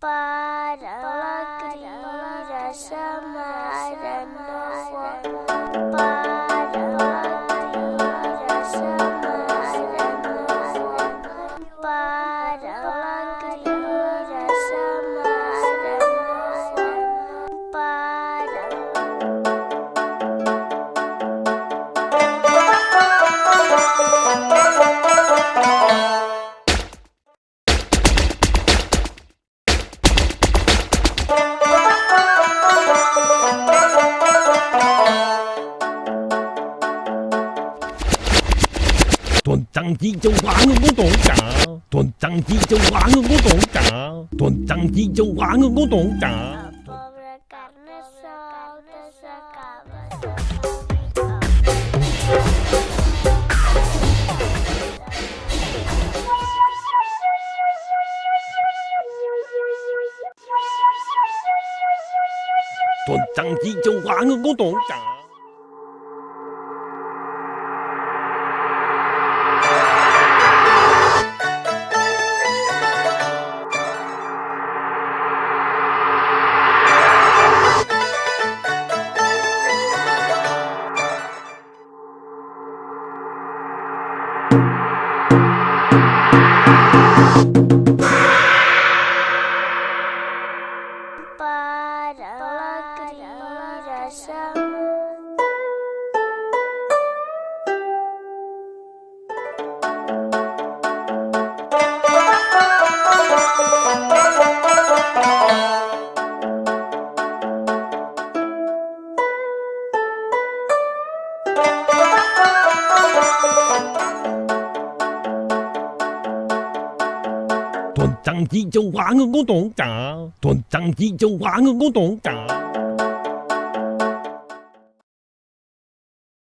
para alegria chamar a nova, para alegria chamar a nova, para alegria chamar a nova, para toàn tăng chi châu hóa ngưng của tổn cả toàn tăng chi châu hóa ngưng của tổn cả toàn tăng chi châu hóa ngưng của tổn cả pobre carne solta sacaba. toàn tăng chi châu hóa ngưng của tổn cả Para alegria chamar. toàn tăng chi châu hóa ngưng của tổn cả toàn tăng chi châu hóa ngưng của tổn cả